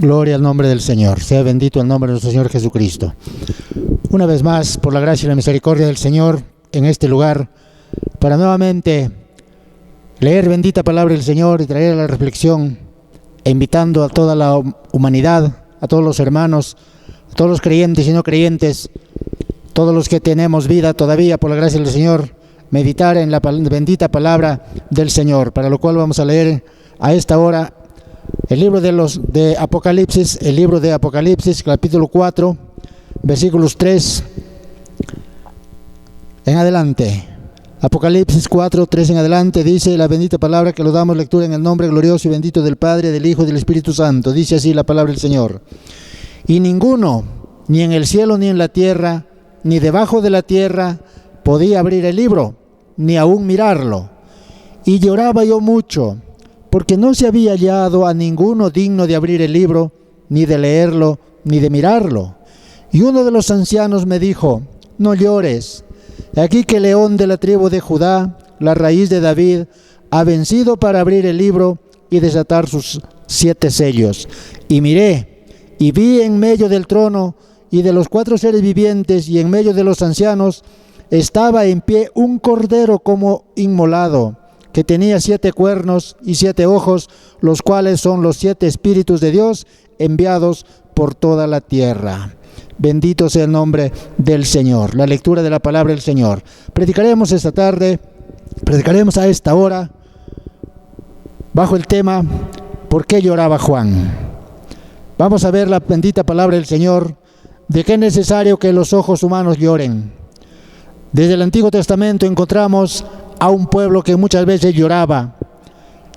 Gloria al nombre del Señor. Sea bendito el nombre de nuestro Señor Jesucristo. Una vez más, por la gracia y la misericordia del Señor, en este lugar, para nuevamente leer bendita palabra del Señor y traer a la reflexión, e invitando a toda la humanidad, a todos los hermanos, a todos los creyentes y no creyentes, todos los que tenemos vida todavía, por la gracia del Señor, meditar en la bendita palabra del Señor, para lo cual vamos a leer a esta hora el libro de Apocalipsis, capítulo 4, versículos 3 en adelante. Apocalipsis 4, 3 en adelante, dice la bendita palabra que lo damos lectura en el nombre glorioso y bendito del Padre, del Hijo y del Espíritu Santo. Dice así la palabra del Señor. Y ninguno, ni en el cielo ni en la tierra, ni debajo de la tierra, podía abrir el libro, ni aún mirarlo. Y lloraba yo mucho, porque no se había hallado a ninguno digno de abrir el libro, ni de leerlo, ni de mirarlo. Y uno de los ancianos me dijo: no llores, aquí que el león de la tribu de Judá, la raíz de David, ha vencido para abrir el libro y desatar sus 7 sellos. Y miré, y vi en medio del trono y de los 4 seres vivientes y en medio de los ancianos, estaba en pie un cordero como inmolado, que tenía 7 cuernos y 7 ojos, los cuales son los 7 espíritus de Dios enviados por toda la tierra. Bendito sea el nombre del Señor. La lectura de la palabra del Señor. Predicaremos esta tarde, predicaremos a esta hora, bajo el tema ¿por qué lloraba Juan? Vamos a ver la bendita palabra del Señor, de qué es necesario que los ojos humanos lloren. Desde el Antiguo Testamento encontramos a un pueblo que muchas veces lloraba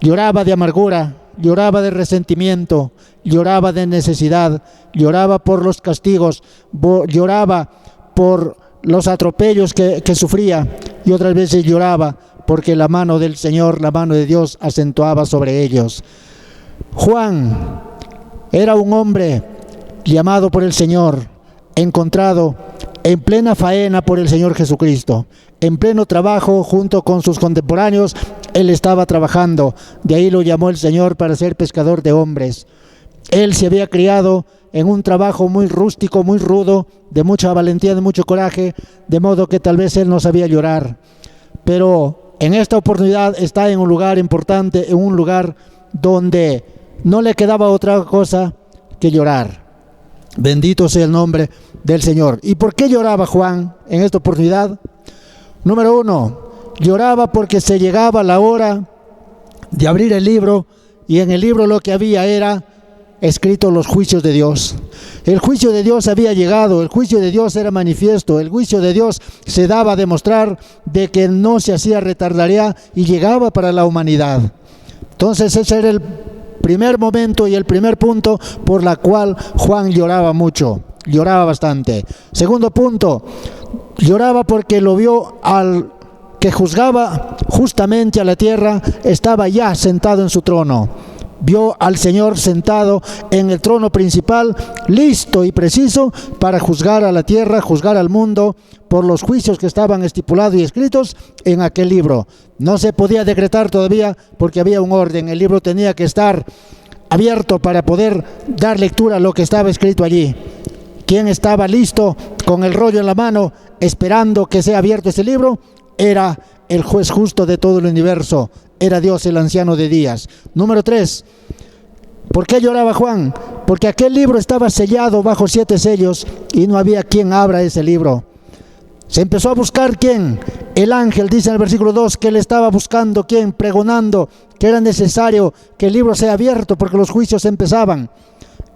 de amargura, lloraba de resentimiento, lloraba de necesidad, lloraba por los castigos, lloraba por los atropellos que sufría, y otras veces lloraba porque la mano del Señor, la mano de Dios acentuaba sobre ellos. Juan era un hombre llamado por el Señor, encontrado en plena faena por el Señor Jesucristo, en pleno trabajo junto con sus contemporáneos. Él estaba trabajando, de ahí lo llamó el Señor para ser pescador de hombres. Él se había criado en un trabajo muy rústico, muy rudo, de mucha valentía, de mucho coraje, de modo que tal vez él no sabía llorar. Pero en esta oportunidad está en un lugar importante, en un lugar donde no le quedaba otra cosa que llorar. Bendito sea el nombre del Señor. ¿Y por qué lloraba Juan en esta oportunidad? Número 1, lloraba porque se llegaba la hora de abrir el libro, y en el libro lo que había era escrito los juicios de Dios. El juicio de Dios había llegado, el juicio de Dios era manifiesto, el juicio de Dios se daba a demostrar de que no se hacía retardaría y llegaba para la humanidad. Entonces ese era el primer momento y el primer punto por la cual Juan lloraba mucho, lloraba bastante. Segundo punto, lloraba porque lo vio al que juzgaba justamente a la tierra, estaba ya sentado en su trono. Vio al Señor sentado en el trono principal, listo y preciso para juzgar a la tierra, juzgar al mundo por los juicios que estaban estipulados y escritos en aquel libro. No se podía decretar todavía porque había un orden. El libro tenía que estar abierto para poder dar lectura a lo que estaba escrito allí. ¿Quién estaba listo con el rollo en la mano esperando que sea abierto ese libro? Era el juez justo de todo el universo, era Dios, el anciano de días. Número 3, ¿por qué lloraba Juan? Porque aquel libro estaba sellado bajo 7 sellos y no había quien abra ese libro. Se empezó a buscar quién. El ángel, dice en el versículo 2, que él estaba buscando quién, pregonando que era necesario que el libro sea abierto porque los juicios empezaban.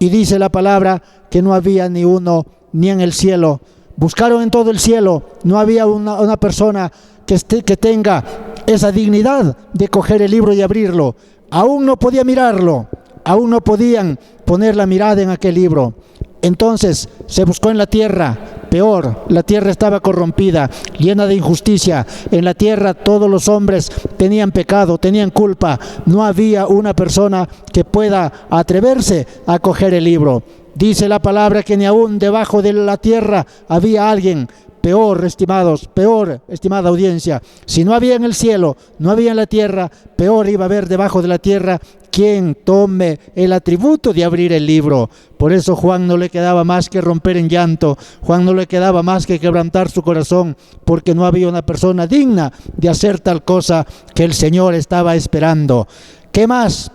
Y dice la palabra que no había ni uno, ni en el cielo. Buscaron en todo el cielo, no había una persona que tenga esa dignidad de coger el libro y abrirlo. Aún no podía mirarlo, aún no podían poner la mirada en aquel libro. Entonces se buscó en la tierra, peor, la tierra estaba corrompida, llena de injusticia. En la tierra todos los hombres tenían pecado, tenían culpa. No había una persona que pueda atreverse a coger el libro. Dice la palabra que ni aún debajo de la tierra había alguien. Peor, estimados, peor, estimada audiencia. Si no había en el cielo, no había en la tierra, peor iba a haber debajo de la tierra quien tome el atributo de abrir el libro. Por eso Juan no le quedaba más que romper en llanto, Juan no le quedaba más que quebrantar su corazón, porque no había una persona digna de hacer tal cosa que el Señor estaba esperando. ¿Qué más?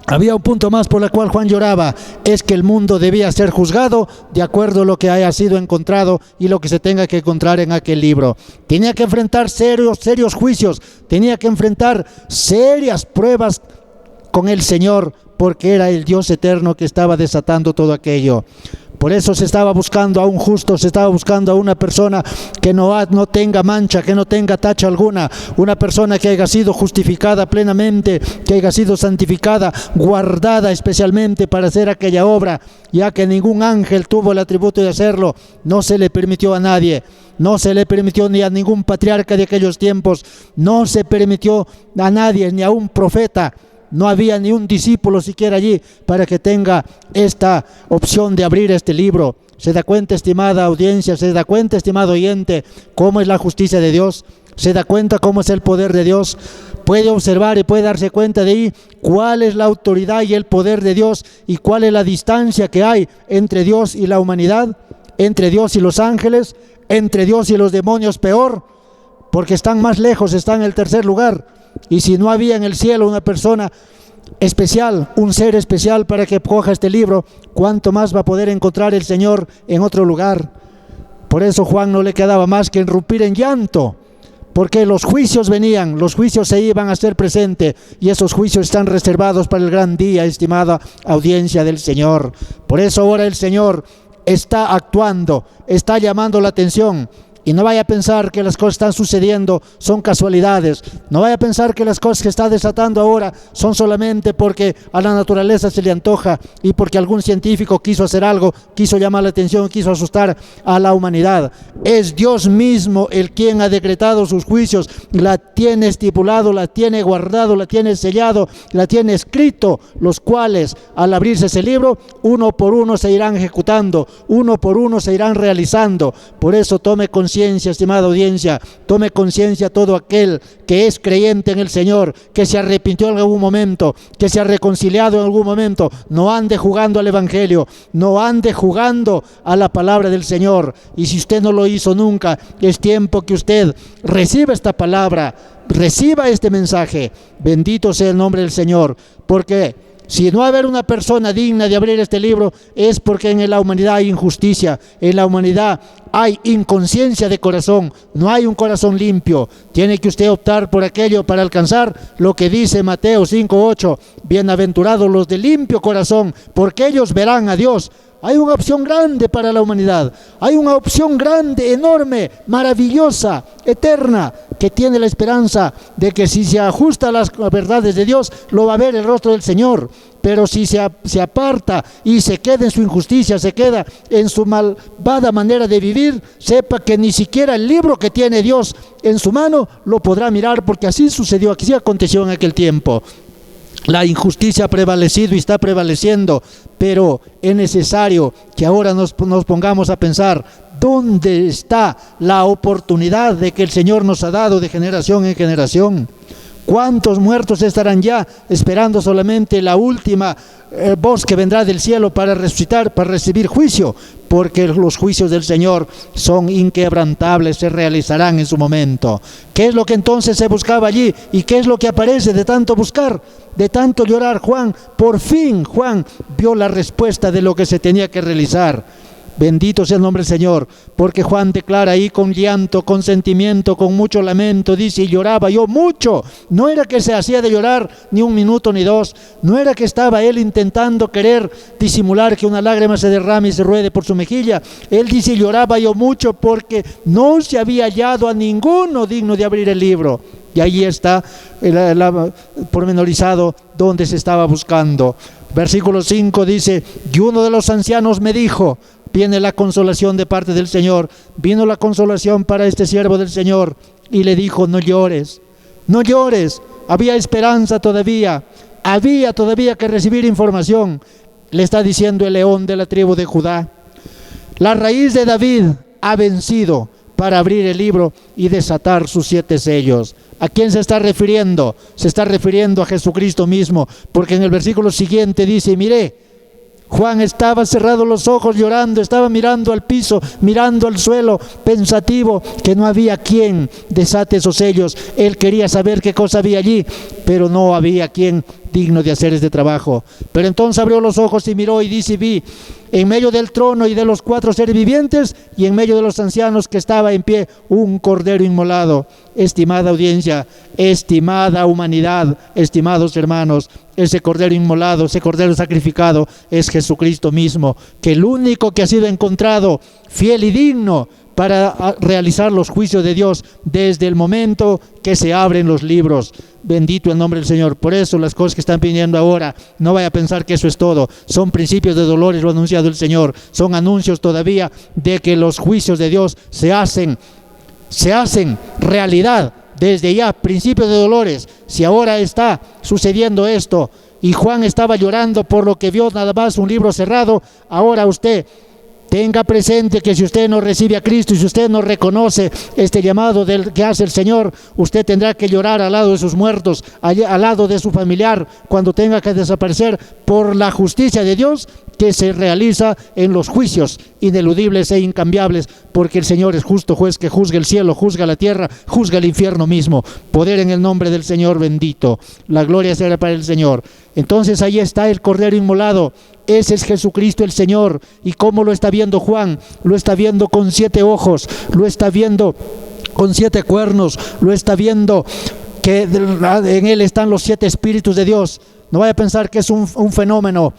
Había un punto más por el cual Juan lloraba, es que el mundo debía ser juzgado de acuerdo a lo que haya sido encontrado y lo que se tenga que encontrar en aquel libro. Tenía que enfrentar serios juicios, tenía que enfrentar serias pruebas con el Señor, porque era el Dios eterno que estaba desatando todo aquello. Por eso se estaba buscando a un justo, se estaba buscando a una persona que no tenga mancha, que no tenga tacha alguna, una persona que haya sido justificada plenamente, que haya sido santificada, guardada especialmente para hacer aquella obra, ya que ningún ángel tuvo el atributo de hacerlo, no se le permitió a nadie. No se le permitió ni a ningún patriarca de aquellos tiempos, no se permitió a nadie, ni a un profeta. No había ni un discípulo siquiera allí para que tenga esta opción de abrir este libro. ¿Se da cuenta, estimada audiencia? ¿Se da cuenta, estimado oyente, cómo es la justicia de Dios? ¿Se da cuenta cómo es el poder de Dios? Puede observar y puede darse cuenta de ahí cuál es la autoridad y el poder de Dios y cuál es la distancia que hay entre Dios y la humanidad, entre Dios y los ángeles, entre Dios y los demonios peor, porque están más lejos, están en el tercer lugar. Y si no había en el cielo una persona especial, un ser especial para que coja este libro, ¿cuánto más va a poder encontrar el Señor en otro lugar? Por eso Juan no le quedaba más que irrumpir en llanto, porque los juicios venían, los juicios se iban a hacer presentes, y esos juicios están reservados para el gran día, estimada audiencia del Señor. Por eso ahora el Señor está actuando, está llamando la atención. Y no vaya a pensar que las cosas que están sucediendo son casualidades. No vaya a pensar que las cosas que está desatando ahora son solamente porque a la naturaleza se le antoja y porque algún científico quiso hacer algo, quiso llamar la atención, quiso asustar a la humanidad. Es Dios mismo el quien ha decretado sus juicios, la tiene estipulado, la tiene guardado, la tiene sellado, la tiene escrito, los cuales al abrirse ese libro, uno por uno se irán ejecutando, uno por uno se irán realizando. Por eso tome conciencia, estimada audiencia, tome conciencia todo aquel que es creyente en el Señor, que se arrepintió en algún momento, que se ha reconciliado en algún momento. No ande jugando al Evangelio, no ande jugando a la palabra del Señor. Y si usted no lo hizo nunca, es tiempo que usted reciba esta palabra, reciba este mensaje. Bendito sea el nombre del Señor, porque si no haber una persona digna de abrir este libro, es porque en la humanidad hay injusticia, en la humanidad hay inconsciencia de corazón, no hay un corazón limpio. Tiene que usted optar por aquello para alcanzar lo que dice Mateo 5:8, bienaventurados los de limpio corazón, porque ellos verán a Dios. Hay una opción grande para la humanidad, hay una opción grande, enorme, maravillosa, eterna, que tiene la esperanza de que si se ajusta a las verdades de Dios, lo va a ver el rostro del Señor. Pero si se aparta y se queda en su injusticia, se queda en su malvada manera de vivir, sepa que ni siquiera el libro que tiene Dios en su mano lo podrá mirar, porque así sucedió, así aconteció en aquel tiempo. La injusticia ha prevalecido y está prevaleciendo, pero es necesario que ahora nos pongamos a pensar dónde está la oportunidad de que el Señor nos ha dado de generación en generación. ¿Cuántos muertos estarán ya esperando solamente la última voz que vendrá del cielo para resucitar, para recibir juicio? Porque los juicios del Señor son inquebrantables, se realizarán en su momento. ¿Qué es lo que entonces se buscaba allí? ¿Y qué es lo que aparece de tanto buscar, de tanto llorar? Juan, por fin Juan vio la respuesta de lo que se tenía que realizar. Bendito sea el nombre del Señor, porque Juan declara ahí con llanto, con sentimiento, con mucho lamento, dice, y lloraba yo mucho. No era que se hacía de llorar ni un minuto ni dos, no era que estaba él intentando querer disimular que una lágrima se derrame y se ruede por su mejilla. Él dice, lloraba yo mucho porque no se había hallado a ninguno digno de abrir el libro. Y ahí está el pormenorizado donde se estaba buscando. Versículo 5 dice, y uno de los ancianos me dijo, viene la consolación de parte del Señor, vino la consolación para este siervo del Señor, y le dijo, no llores, no llores, había esperanza todavía, había todavía que recibir información. Le está diciendo el león de la tribu de Judá, la raíz de David ha vencido, para abrir el libro y desatar sus 7 sellos. ¿A quién se está refiriendo? Se está refiriendo a Jesucristo mismo, porque en el versículo siguiente dice: miré, Juan estaba cerrado los ojos llorando, estaba mirando al piso, mirando al suelo, pensativo, que no había quien desate esos sellos. Él quería saber qué cosa había allí, pero no había quien digno de hacer este trabajo. Pero entonces abrió los ojos y miró y dice: vi en medio del trono y de los 4 seres vivientes y en medio de los ancianos que estaba en pie un cordero inmolado. Estimada audiencia, estimada humanidad, estimados hermanos, ese cordero inmolado, ese cordero sacrificado es Jesucristo mismo, que el único que ha sido encontrado fiel y digno para realizar los juicios de Dios desde el momento que se abren los libros. Bendito el nombre del Señor. Por eso las cosas que están pidiendo ahora, no vaya a pensar que eso es todo. Son principios de dolores, lo ha anunciado el Señor. Son anuncios todavía de que los juicios de Dios se hacen realidad desde ya, principios de dolores. Si ahora está sucediendo esto y Juan estaba llorando por lo que vio nada más un libro cerrado, ahora usted tenga presente que si usted no recibe a Cristo y si usted no reconoce este llamado que hace el Señor, usted tendrá que llorar al lado de sus muertos, al lado de su familiar, cuando tenga que desaparecer por la justicia de Dios que se realiza en los juicios ineludibles e incambiables, porque el Señor es justo juez que juzga el cielo, juzga la tierra, juzga el infierno mismo. Poder en el nombre del Señor bendito. La gloria será para el Señor. Entonces ahí está el Cordero inmolado. Ese es Jesucristo el Señor. ¿Y cómo lo está viendo Juan? Lo está viendo con 7 ojos, lo está viendo con 7 cuernos, lo está viendo que en él están los 7 espíritus de Dios. No vaya a pensar que es un fenómeno.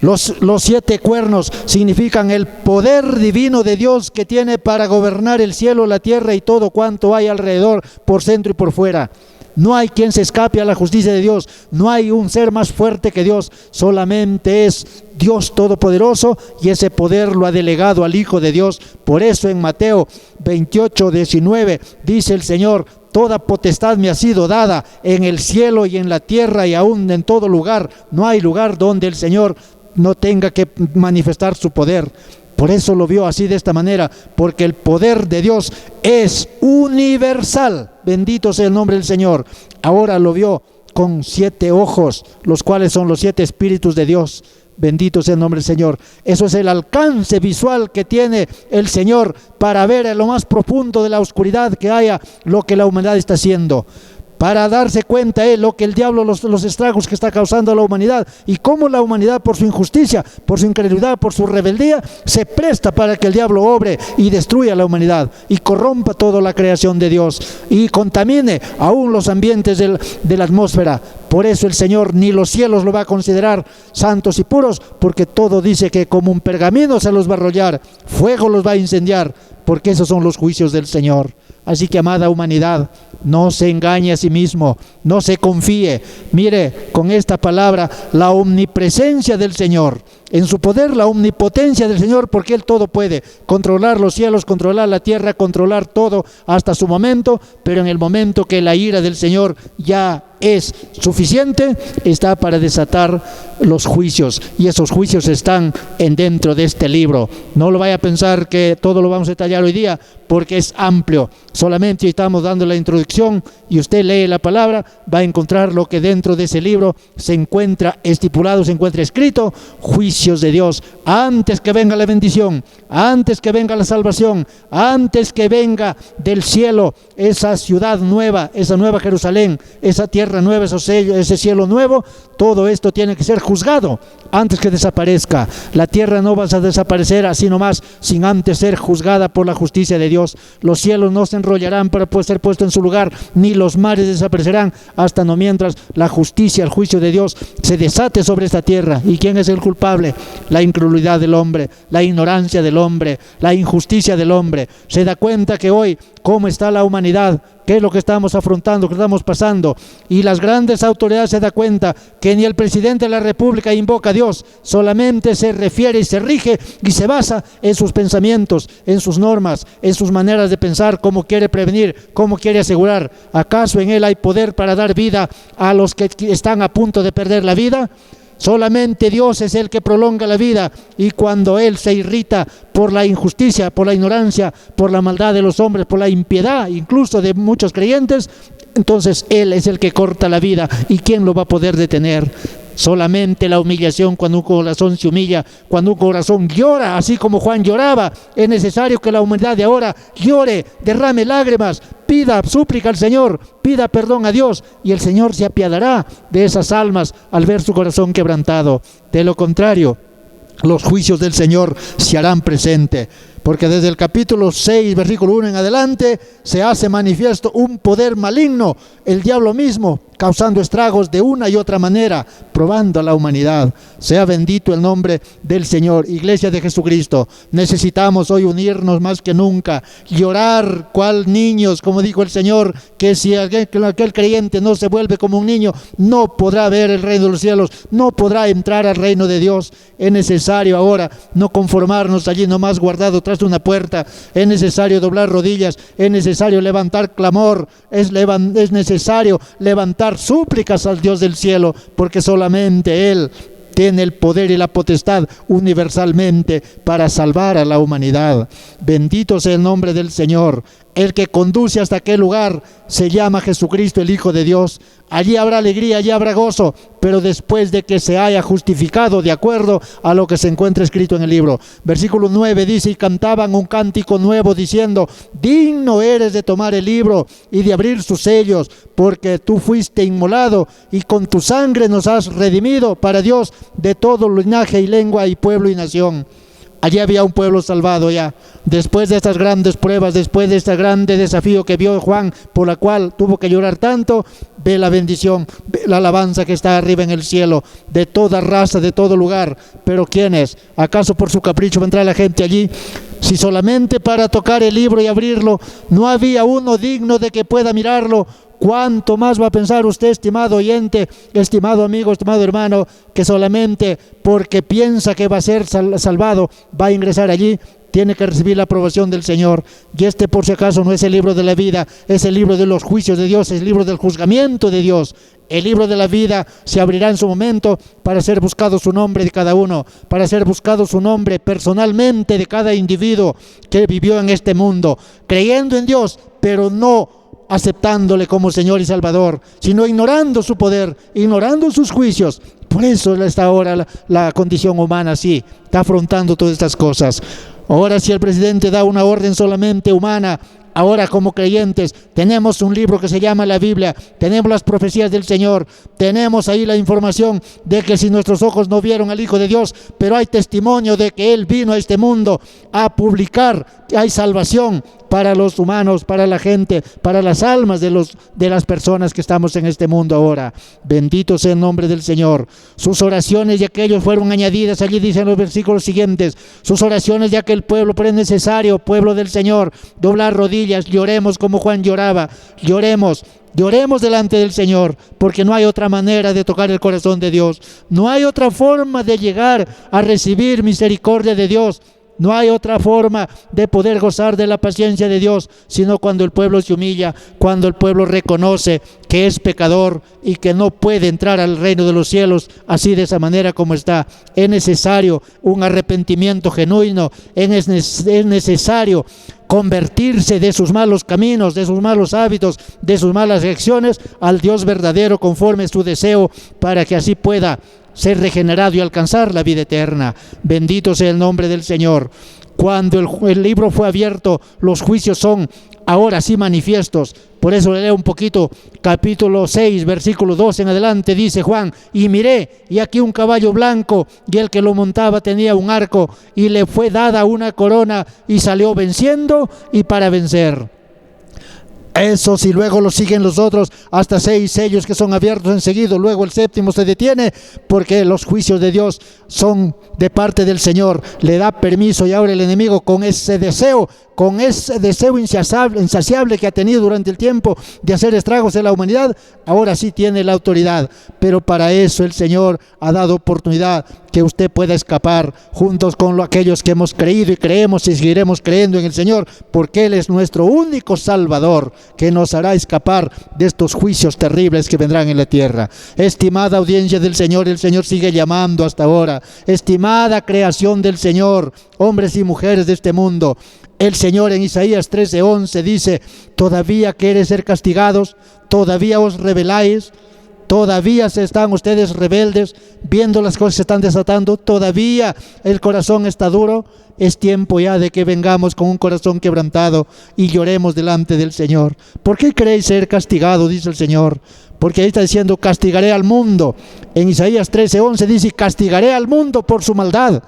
Los 7 cuernos significan el poder divino de Dios que tiene para gobernar el cielo, la tierra y todo cuanto hay alrededor, por dentro y por fuera. No hay quien se escape a la justicia de Dios. No hay un ser más fuerte que Dios. Solamente es Dios Todopoderoso y ese poder lo ha delegado al Hijo de Dios. Por eso en Mateo 28:19 dice el Señor: toda potestad me ha sido dada en el cielo y en la tierra y aún en todo lugar. No hay lugar donde el Señor no tenga que manifestar su poder. Por eso lo vio así, de esta manera, porque el poder de Dios es universal. Bendito sea el nombre del Señor. Ahora lo vio con 7 ojos, los cuales son los 7 espíritus de Dios. Bendito sea el nombre del Señor. Eso es el alcance visual que tiene el Señor para ver en lo más profundo de la oscuridad que haya lo que la humanidad está haciendo, para darse cuenta lo que el diablo, los estragos que está causando a la humanidad, y cómo la humanidad, por su injusticia, por su incredulidad, por su rebeldía, se presta para que el diablo obre y destruya a la humanidad y corrompa toda la creación de Dios y contamine aún los ambientes de la atmósfera. Por eso el Señor ni los cielos lo va a considerar santos y puros, porque todo dice que como un pergamino se los va a arrollar, fuego los va a incendiar, porque esos son los juicios del Señor. Así que, amada humanidad, no se engañe a sí mismo, no se confíe. Mire con esta palabra la omnipresencia del Señor, en su poder la omnipotencia del Señor, porque Él todo puede, controlar los cielos, controlar la tierra, controlar todo hasta su momento, pero en el momento que la ira del Señor ya es suficiente, está para desatar los juicios, y esos juicios están dentro de este libro. No lo vaya a pensar que todo lo vamos a detallar hoy día, porque es amplio. Solamente estamos dando la introducción y usted lee la palabra, va a encontrar lo que dentro de ese libro se encuentra estipulado, se encuentra escrito: juicios de Dios, antes que venga la bendición, antes que venga la salvación, antes que venga del cielo esa ciudad nueva, esa nueva Jerusalén, esa tierra nueva, ese cielo nuevo. Todo esto tiene que ser juzgado antes que desaparezca. La tierra no va a desaparecer así nomás, sin antes ser juzgada por la justicia de Dios. Los cielos no se enrollarán para poder ser puesto en su lugar, ni los mares desaparecerán hasta no mientras la justicia, el juicio de Dios se desate sobre esta tierra. ¿Y quién es el culpable? La incredulidad del hombre, la ignorancia del hombre, la injusticia del hombre. Se da cuenta que hoy cómo está la humanidad, qué es lo que estamos afrontando, qué estamos pasando, y las grandes autoridades se dan cuenta que ni el presidente de la República invoca a Dios, solamente se refiere y se rige y se basa en sus pensamientos, en sus normas, en sus maneras de pensar, cómo quiere prevenir, cómo quiere asegurar. ¿Acaso en él hay poder para dar vida a los que están a punto de perder la vida? Solamente Dios es el que prolonga la vida, y cuando Él se irrita por la injusticia, por la ignorancia, por la maldad de los hombres, por la impiedad incluso de muchos creyentes, entonces Él es el que corta la vida. ¿Y quién lo va a poder detener? Solamente la humillación, cuando un corazón se humilla, cuando un corazón llora, así como Juan lloraba. Es necesario que la humanidad de ahora llore, derrame lágrimas, pida súplica al Señor, pida perdón a Dios, y el Señor se apiadará de esas almas al ver su corazón quebrantado. De lo contrario, los juicios del Señor se harán presente, porque desde el capítulo 6, versículo 1 en adelante, se hace manifiesto un poder maligno, el diablo mismo, causando estragos de una y otra manera, probando a la humanidad. Sea bendito el nombre del Señor. Iglesia de Jesucristo, necesitamos hoy unirnos más que nunca, llorar cual niños, como dijo el Señor, que si aquel creyente no se vuelve como un niño, no podrá ver el reino de los cielos, no podrá entrar al reino de Dios. Es necesario ahora no conformarnos allí nomás guardado tras de una puerta, es necesario doblar rodillas, es necesario levantar clamor, es necesario levantar súplicas al Dios del cielo, porque solamente Él tiene el poder y la potestad universalmente para salvar a la humanidad. Bendito sea el nombre del Señor. El que conduce hasta aquel lugar se llama Jesucristo, el Hijo de Dios. Allí habrá alegría, allí habrá gozo, pero después de que se haya justificado de acuerdo a lo que se encuentra escrito en el libro. Versículo 9 dice: y cantaban un cántico nuevo diciendo: digno eres de tomar el libro y de abrir sus sellos, porque tú fuiste inmolado y con tu sangre nos has redimido para Dios de todo linaje y lengua y pueblo y nación. Allí había un pueblo salvado ya. Después de estas grandes pruebas, después de este grande desafío que vio Juan, por la cual tuvo que llorar tanto, ve la bendición, ve la alabanza que está arriba en el cielo, de toda raza, de todo lugar. Pero ¿quién es? ¿Acaso por su capricho va a entrar la gente allí? Si solamente para tocar el libro y abrirlo no había uno digno de que pueda mirarlo, ¿cuánto más va a pensar usted, estimado oyente, estimado amigo, estimado hermano, que solamente porque piensa que va a ser salvado, va a ingresar allí? Tiene que recibir la aprobación del Señor. Y este, por si acaso, no es el libro de la vida, es el libro de los juicios de Dios, es el libro del juzgamiento de Dios. El libro de la vida se abrirá en su momento para ser buscado su nombre de cada uno, para ser buscado su nombre personalmente de cada individuo que vivió en este mundo, creyendo en Dios, pero no aceptándole como Señor y Salvador, sino ignorando su poder, ignorando sus juicios. Por eso está ahora la condición humana así, está afrontando todas estas cosas. Ahora, si el presidente da una orden solamente humana, ahora como creyentes tenemos un libro que se llama la Biblia, tenemos las profecías del Señor, tenemos ahí la información de que si nuestros ojos no vieron al Hijo de Dios, pero hay testimonio de que Él vino a este mundo a publicar que hay salvación para los humanos, para la gente, para las almas de las personas que estamos en este mundo ahora. Bendito sea el nombre del Señor. Sus oraciones de aquellos fueron añadidas, allí dicen los versículos siguientes, sus oraciones de aquel pueblo, pero es necesario, pueblo del Señor, doblar rodillas, lloremos como Juan lloraba, lloremos delante del Señor, porque no hay otra manera de tocar el corazón de Dios, no hay otra forma de llegar a recibir misericordia de Dios. No hay otra forma de poder gozar de la paciencia de Dios, sino cuando el pueblo se humilla, cuando el pueblo reconoce que es pecador y que no puede entrar al reino de los cielos así, de esa manera como está. Es necesario un arrepentimiento genuino, es necesario convertirse de sus malos caminos, de sus malos hábitos, de sus malas acciones al Dios verdadero conforme a su deseo, para que así pueda ser regenerado y alcanzar la vida eterna. Bendito sea el nombre del Señor. Cuando el libro fue abierto, los juicios son ahora sí manifiestos. Por eso le leo un poquito, capítulo 6, versículo 2 en adelante, dice Juan: y miré, y aquí un caballo blanco, y el que lo montaba tenía un arco, y le fue dada una corona, y salió venciendo y para vencer. Eso, si luego lo siguen los otros, hasta 6 sellos que son abiertos enseguida, luego el 7º se detiene, porque los juicios de Dios son de parte del Señor. Le da permiso, y ahora el enemigo, con ese deseo insaciable que ha tenido durante el tiempo de hacer estragos en la humanidad, ahora sí tiene la autoridad. Pero para eso el Señor ha dado oportunidad que usted pueda escapar juntos con aquellos que hemos creído y creemos y seguiremos creyendo en el Señor, porque Él es nuestro único Salvador que nos hará escapar de estos juicios terribles que vendrán en la tierra. Estimada audiencia del Señor, el Señor sigue llamando hasta ahora. Estimada creación del Señor, hombres y mujeres de este mundo, el Señor en Isaías 13:11 dice: ¿todavía quieren ser castigados? ¿Todavía os rebeláis? ¿Todavía están ustedes rebeldes, viendo las cosas que se están desatando? ¿Todavía el corazón está duro? Es tiempo ya de que vengamos con un corazón quebrantado y lloremos delante del Señor. ¿Por qué queréis ser castigados?, dice el Señor. Porque ahí está diciendo: castigaré al mundo. En Isaías 13:11 dice: castigaré al mundo por su maldad.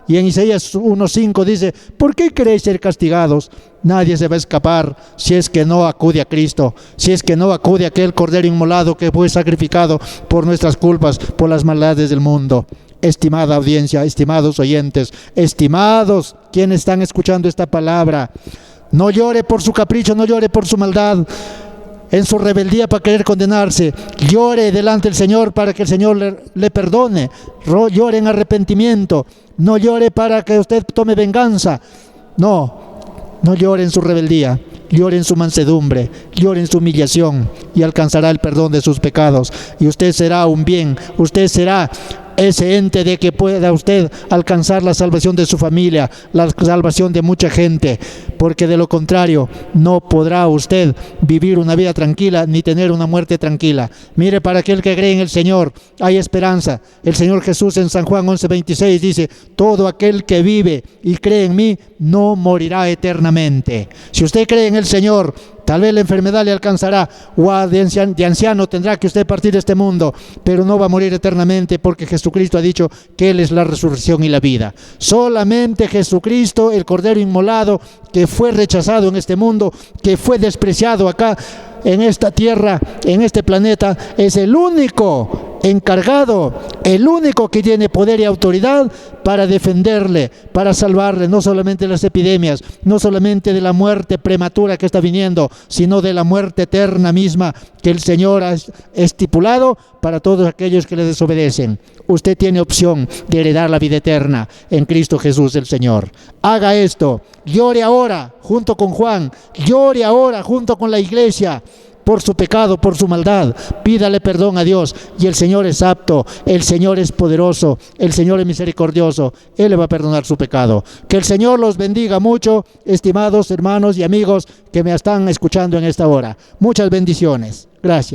Y en Isaías 1:5 dice: ¿por qué queréis ser castigados? Nadie se va a escapar si es que no acude a Cristo, si es que no acude a aquel Cordero inmolado que fue sacrificado por nuestras culpas, por las maldades del mundo. Estimada audiencia, estimados oyentes, estimados quienes están escuchando esta palabra, no llore por su capricho, no llore por su maldad, en su rebeldía para querer condenarse. Llore delante del Señor para que el Señor le perdone. Llore en arrepentimiento. No llore para que usted tome venganza. No llore en su rebeldía. Llore en su mansedumbre, llore en su humillación, y alcanzará el perdón de sus pecados. Y usted será un bien, usted será ese ente de que pueda usted alcanzar la salvación de su familia, la salvación de mucha gente, porque de lo contrario no podrá usted vivir una vida tranquila ni tener una muerte tranquila. Mire, para aquel que cree en el Señor hay esperanza. El Señor Jesús en San Juan 11:26 dice: todo aquel que vive y cree en mí no morirá eternamente. Si usted cree en el Señor, tal vez la enfermedad le alcanzará, o de anciano tendrá que usted partir de este mundo, pero no va a morir eternamente, porque Jesucristo ha dicho que Él es la resurrección y la vida. Solamente Jesucristo, el Cordero inmolado, que fue rechazado en este mundo, que fue despreciado acá en esta tierra, en este planeta, es el único encargado, el único que tiene poder y autoridad para defenderle, para salvarle, no solamente de las epidemias, no solamente de la muerte prematura que está viniendo, sino de la muerte eterna misma que el Señor ha estipulado para todos aquellos que le desobedecen. Usted tiene opción de heredar la vida eterna en Cristo Jesús el Señor. Haga esto, llore ahora junto con Juan, llore ahora junto con la iglesia por su pecado, por su maldad. Pídale perdón a Dios, y el Señor es apto, el Señor es poderoso, el Señor es misericordioso. Él le va a perdonar su pecado. Que el Señor los bendiga mucho, estimados hermanos y amigos que me están escuchando en esta hora. Muchas bendiciones. Gracias.